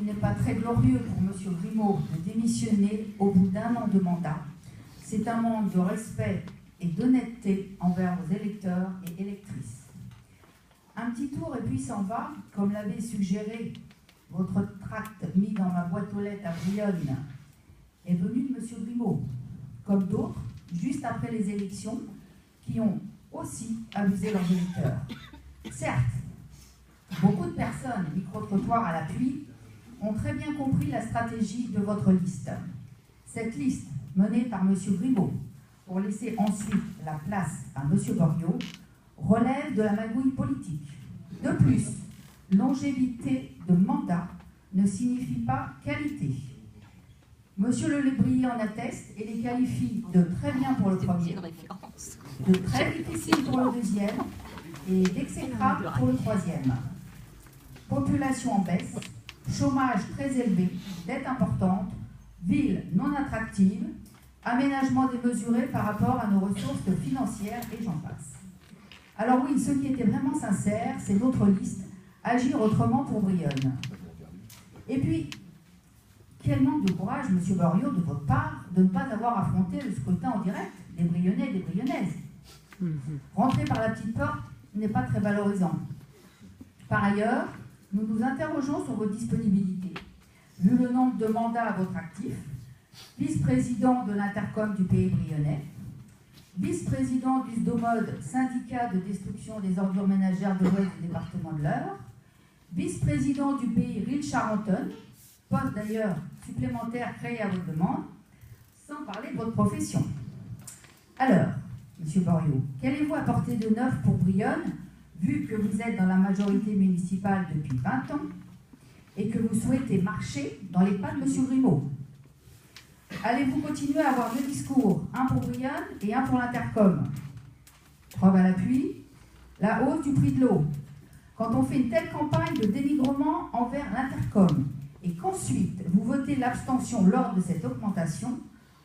qu'il n'est pas très glorieux pour M. Grimaud de démissionner au bout d'un an de mandat. C'est un manque de respect et d'honnêteté envers vos électeurs et électrices. Un petit tour et puis s'en va, comme l'avait suggéré votre tract mis dans ma boîte aux lettres à Brionne, est venu de M. Grimaud, comme d'autres, juste après les élections, qui ont aussi abusé leurs électeurs. Certes, beaucoup de personnes, micro-trottoirs à l'appui, ont très bien compris la stratégie de votre liste. Cette liste, menée par M. Grimaud, pour laisser ensuite la place à M. Goriot, relève de la magouille politique. De plus, longévité de mandat ne signifie pas qualité. M. Le Lébrier en atteste et les qualifie de très bien pour le premier, de très difficile pour le deuxième et d'exécrable pour le troisième. Population en baisse, chômage très élevé, dette importante, ville non attractive, aménagement démesuré par rapport à nos ressources financières et j'en passe. Alors oui, ce qui était vraiment sincère, c'est notre liste, agir autrement pour Brionne. Et puis, quel manque de courage, M. Goriot, de votre part, de ne pas avoir affronté le scrutin en direct des Brionnais et des Brionnaises. Rentrer par la petite porte n'est pas très valorisant. Par ailleurs, nous nous interrogeons sur votre disponibilité, vu le nombre de mandats à votre actif, vice-président de l'Intercom du pays brionnais, vice-président du SDOMOD, syndicat de destruction des ordures ménagères de l'Ouest du département de l'Eure, vice-président du pays Rille-Charentonne, poste d'ailleurs supplémentaire créé à votre demande, sans parler de votre profession. Alors, M. Goriot, qu'allez-vous apporter de neuf pour Brionne, vu que vous êtes dans la majorité municipale depuis 20 ans et que vous souhaitez marcher dans les pas de M. Grimaud? Allez-vous continuer à avoir deux discours, un pour Brionne et un pour l'Intercom? Preuve à l'appui, la hausse du prix de l'eau. Quand on fait une telle campagne de dénigrement envers l'Intercom et qu'ensuite vous votez l'abstention lors de cette augmentation,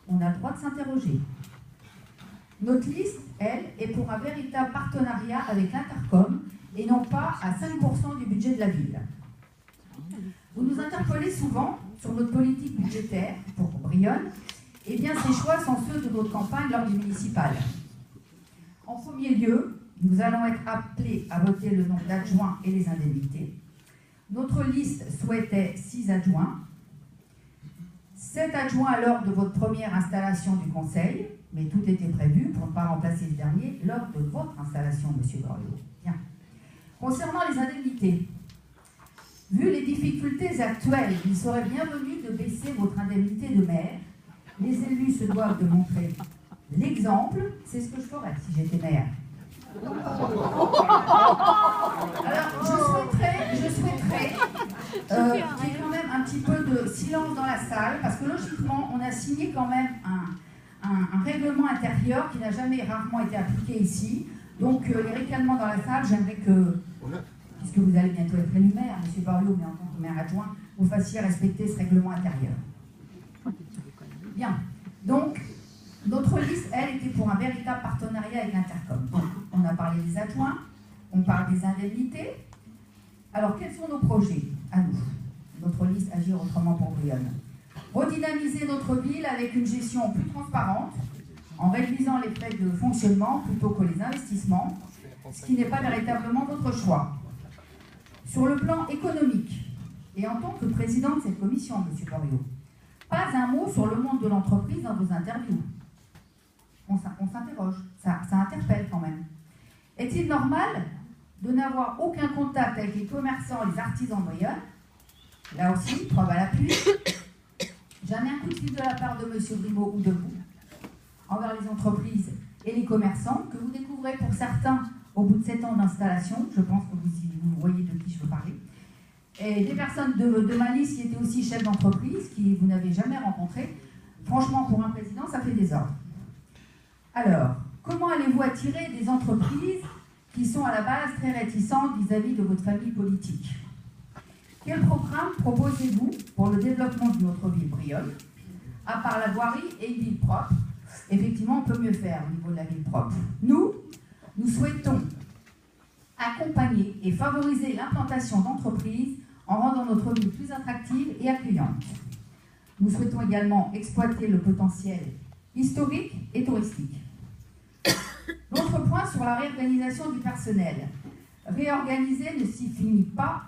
on a le droit de s'interroger. Notre liste, elle, est pour un véritable partenariat avec l'Intercom et non pas à 5% du budget de la ville. Vous nous interpellez souvent sur notre politique budgétaire pour Brionne. Eh bien, ces choix sont ceux de notre campagne lors du municipal. En premier lieu, nous allons être appelés à voter le nombre d'adjoints et les indemnités. Notre liste souhaitait 6 adjoints, 7 adjoints à l'heure de votre première installation du conseil, mais tout était prévu pour ne pas remplacer le dernier lors de votre installation, M. Goriot. Bien. Concernant les indemnités, vu les difficultés actuelles, il serait bienvenu de baisser votre indemnité de maire. Les élus se doivent de montrer l'exemple. C'est ce que je ferais si j'étais maire. Alors, je souhaiterais qu'il y ait quand même un petit peu de silence dans la salle, parce que logiquement, on a signé quand même un règlement intérieur qui n'a jamais rarement été appliqué ici. Donc, les ricanements dans la salle, j'aimerais que, puisque vous allez bientôt être élu maire, M. Goriot, mais en tant que maire adjoint, vous fassiez respecter ce règlement intérieur. Bien. Donc, notre liste, elle, était pour un véritable partenariat avec l'Intercom. Donc, on a parlé des adjoints, on parle des indemnités. Alors, quels sont nos projets à nous? Notre liste Agir autrement pour Brionne. Redynamiser notre ville avec une gestion plus transparente, en réduisant les frais de fonctionnement plutôt que les investissements, ce qui n'est pas véritablement votre choix. Sur le plan économique, et en tant que président de cette commission, M. Goriot, pas un mot sur le monde de l'entreprise dans vos interviews. On s'interroge, ça interpelle quand même. Est-il normal de n'avoir aucun contact avec les commerçants et les artisans de Brionne? Là aussi, preuve à l'appui, jamais un coup de fil de la part de M. Grimaud ou de vous envers les entreprises et les commerçants que vous découvrez pour certains au bout de 7 ans d'installation. Je pense que vous voyez de qui je veux parler. Et des personnes de ma liste qui étaient aussi chefs d'entreprise, qui vous n'avez jamais rencontrés. Franchement, pour un président, ça fait des ordres. Alors, comment allez-vous attirer des entreprises qui sont à la base très réticentes vis-à-vis de votre famille politique? Quel programme proposez-vous pour le développement de notre ville Brionne? À part la voirie et une ville propre, effectivement, on peut mieux faire au niveau de la ville propre. Nous souhaitons accompagner et favoriser l'implantation d'entreprises en rendant notre ville plus attractive et accueillante. Nous souhaitons également exploiter le potentiel historique et touristique. L'autre point sur la réorganisation du personnel. Réorganiser ne signifie pas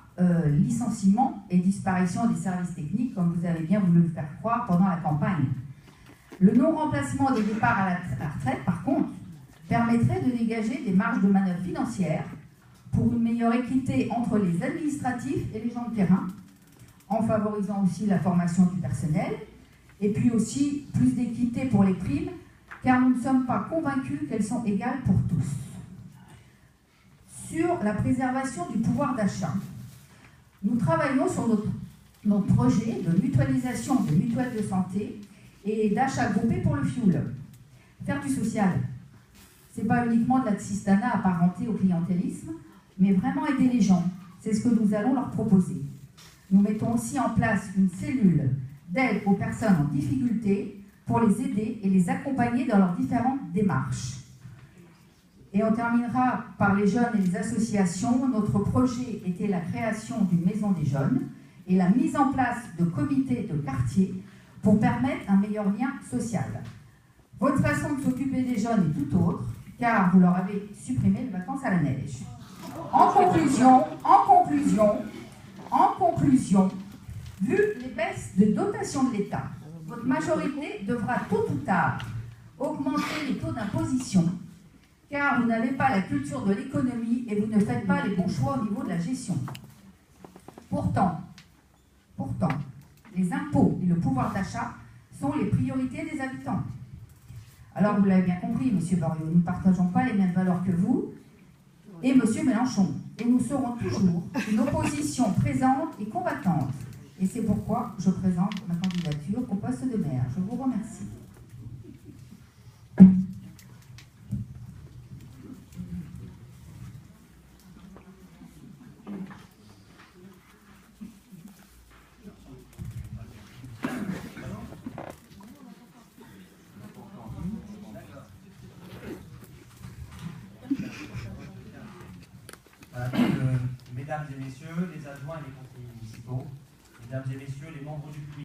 licenciement et disparition des services techniques, comme vous avez bien voulu le faire croire pendant la campagne. Le non-remplacement des départs à la retraite, par contre, permettrait de dégager des marges de manœuvre financières pour une meilleure équité entre les administratifs et les gens de terrain, en favorisant aussi la formation du personnel, et puis aussi plus d'équité pour les primes, car nous ne sommes pas convaincus qu'elles sont égales pour tous. Sur la préservation du pouvoir d'achat, nous travaillons sur notre projet de mutualisation de mutuelles de santé et d'achat groupé pour le fioul. Faire du social, ce n'est pas uniquement de l'assistanat apparenté au clientélisme, mais vraiment aider les gens. C'est ce que nous allons leur proposer. Nous mettons aussi en place une cellule d'aide aux personnes en difficulté pour les aider et les accompagner dans leurs différentes démarches. Et on terminera par les jeunes et les associations. Notre projet était la création d'une maison des jeunes et la mise en place de comités de quartier pour permettre un meilleur lien social. Votre façon de s'occuper des jeunes est tout autre, car vous leur avez supprimé les vacances à la neige. En conclusion, vu les baisses de dotation de l'État, votre majorité devra tôt ou tard augmenter les taux d'imposition, car vous n'avez pas la culture de l'économie et vous ne faites pas les bons choix au niveau de la gestion. Pourtant, les impôts et le pouvoir d'achat sont les priorités des habitants. Alors, vous l'avez bien compris, M. Borloo, nous ne partageons pas les mêmes valeurs que vous et M. Mélenchon. Et nous serons toujours une opposition présente et combattante. Et c'est pourquoi je présente ma candidature au poste de maire. Je vous remercie. Mesdames et messieurs, les adjoints et les conseillers municipaux, mesdames et messieurs, les membres du public.